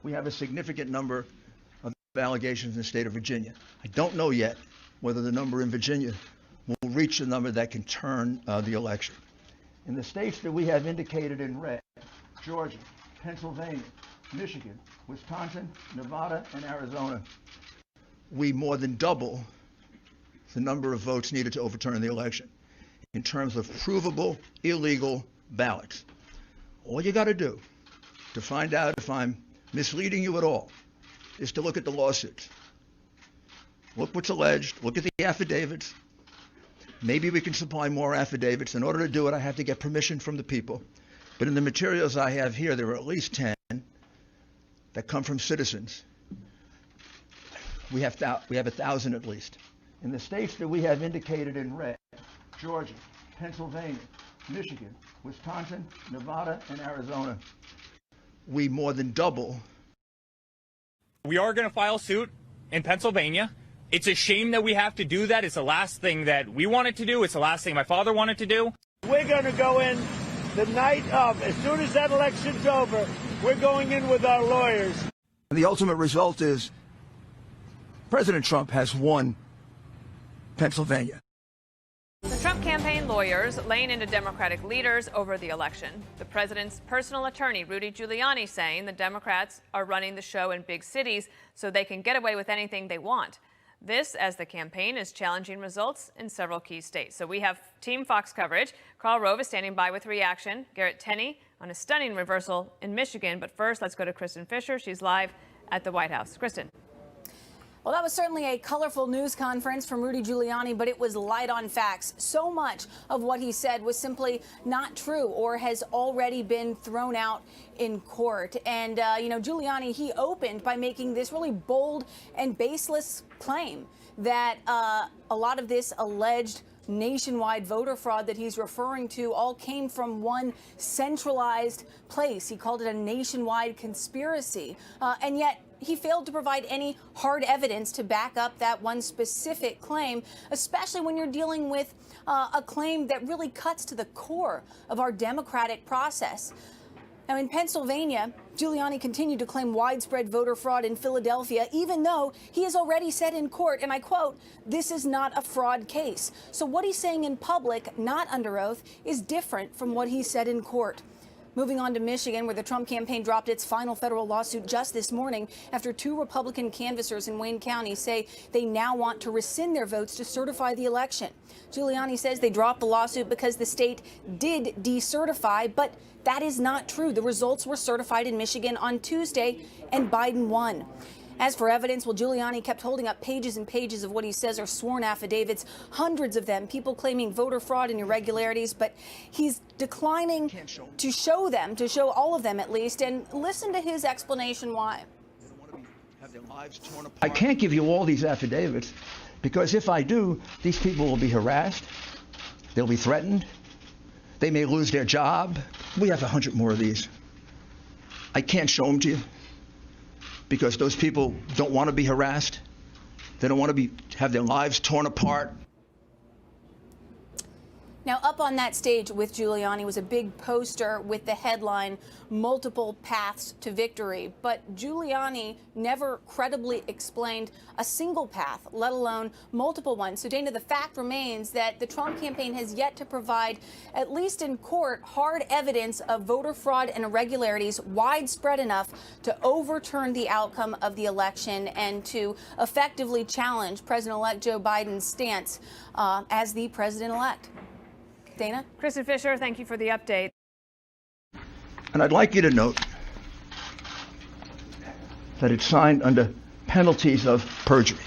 we have a significant number of allegations in the state of Virginia. I don't know yet whether the number in Virginia will reach the number that can turn the election. In the states that we have indicated in red, Georgia, Pennsylvania, Michigan, Wisconsin, Nevada, and Arizona, we more than double the number of votes needed to overturn the election in terms of provable illegal ballots. All you got to do to find out if I'm misleading you at all is to look at the lawsuits. Look what's alleged, look at the affidavits. Maybe we can supply more affidavits. In order to do it, I have to get permission from the people. But in the materials I have here, there are at least 10 that come from citizens. We have 1,000 at least. In the states that we have indicated in red, Georgia, Pennsylvania, Michigan, Wisconsin, Nevada, and Arizona, we more than double. We are going to file suit in Pennsylvania. It's a shame that we have to do that. It's the last thing that we wanted to do. It's the last thing my father wanted to do. We're going to go in the night of, as soon as that election's over, we're going in with our lawyers. And the ultimate result is President Trump has won Pennsylvania. The Trump campaign lawyers laying into Democratic leaders over the election. The president's personal attorney, Rudy Giuliani, saying the Democrats are running the show in big cities so they can get away with anything they want. This as the campaign is challenging results in several key states. So we have Team Fox coverage. Carl Rove is standing by with reaction. Garrett Tenney on a stunning reversal in Michigan. But first, let's go to Kristen Fisher. She's live at the White House. Kristen. Well, that was certainly a colorful news conference from Rudy Giuliani, but it was light on facts. So much of what he said was simply not true or has already been thrown out in court. And, Giuliani, he opened by making this really bold and baseless claim that a lot of this alleged nationwide voter fraud that he's referring to all came from one centralized place. He called it a nationwide conspiracy. And yet he failed to provide any hard evidence to back up that one specific claim, especially when you're dealing with a claim that really cuts to the core of our democratic process. Now, in Pennsylvania, Giuliani continued to claim widespread voter fraud in Philadelphia, even though he has already said in court, and I quote, "This is not a fraud case." So what he's saying in public, not under oath, is different from what he said in court. Moving on to Michigan, where the Trump campaign dropped its final federal lawsuit just this morning after two Republican canvassers in Wayne County say they now want to rescind their votes to certify the election. Giuliani says they dropped the lawsuit because the state did decertify, but that is not true. The results were certified in Michigan on Tuesday, and Biden won. As for evidence, well, Giuliani kept holding up pages and pages of what he says are sworn affidavits, hundreds of them, people claiming voter fraud and irregularities, but he's declining to show them, to show all of them at least, and listen to his explanation why. I can't give you all these affidavits because if I do, these people will be harassed, they'll be threatened, they may lose their job. We have 100 more of these. I can't show them to you because those people don't want to be harassed. They don't want to have their lives torn apart. Now, up on that stage with Giuliani was a big poster with the headline, "Multiple Paths to Victory." But Giuliani never credibly explained a single path, let alone multiple ones. So, Dana, the fact remains that the Trump campaign has yet to provide, at least in court, hard evidence of voter fraud and irregularities widespread enough to overturn the outcome of the election and to effectively challenge President-elect Joe Biden's stance as the president-elect. Dana? Kristen Fisher, thank you for the update. And I'd like you to note that it's signed under penalties of perjury.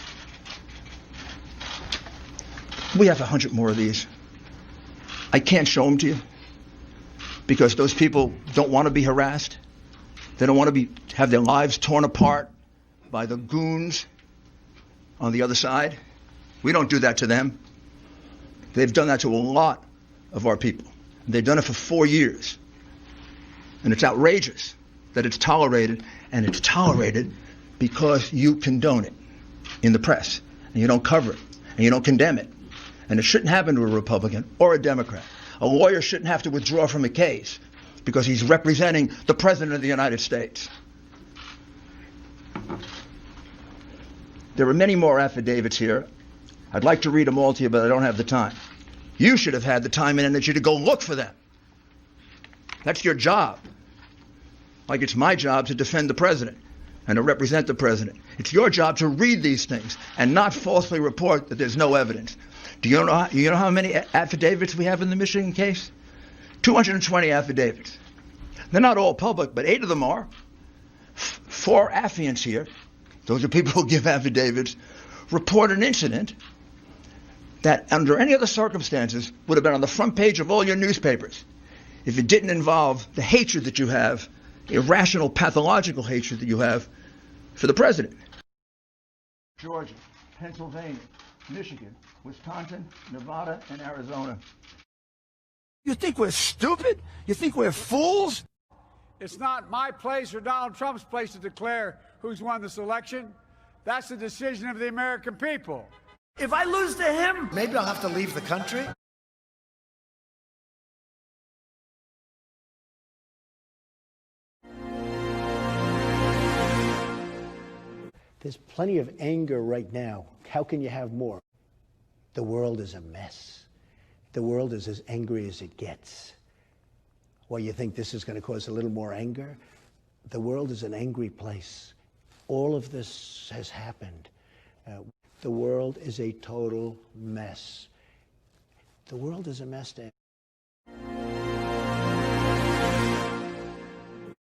We have 100 more of these. I can't show them to you because those people don't want to be harassed. They don't want to have their lives torn apart by the goons on the other side. We don't do that to them. They've done that to a lot of our people. They've done it for 4 years. And it's outrageous that it's tolerated, and it's tolerated because you condone it in the press, and you don't cover it, and you don't condemn it. And it shouldn't happen to a Republican or a Democrat. A lawyer shouldn't have to withdraw from a case because he's representing the President of the United States. There are many more affidavits here. I'd like to read them all to you, but I don't have the time. You should have had the time and energy to go look for them. That's your job. Like it's my job to defend the president and to represent the president. It's your job to read these things and not falsely report that there's no evidence. Do you know how many affidavits we have in the Michigan case? 220 affidavits. They're not all public, but 8 of them are. 4 affiants here, those are people who give affidavits, report an incident that under any other circumstances would have been on the front page of all your newspapers if it didn't involve the hatred that you have, irrational, pathological hatred that you have for the president. Georgia, Pennsylvania, Michigan, Wisconsin, Nevada, and Arizona. You think we're stupid? You think we're fools? It's not my place or Donald Trump's place to declare who's won this election. That's the decision of the American people. If I lose to him, maybe I'll have to leave the country. There's plenty of anger right now. How can you have more? The world is a mess. The world is as angry as it gets. Well, you think this is going to cause a little more anger? The world is an angry place. All of this has happened. The world is a total mess. The world is a mess, Dan.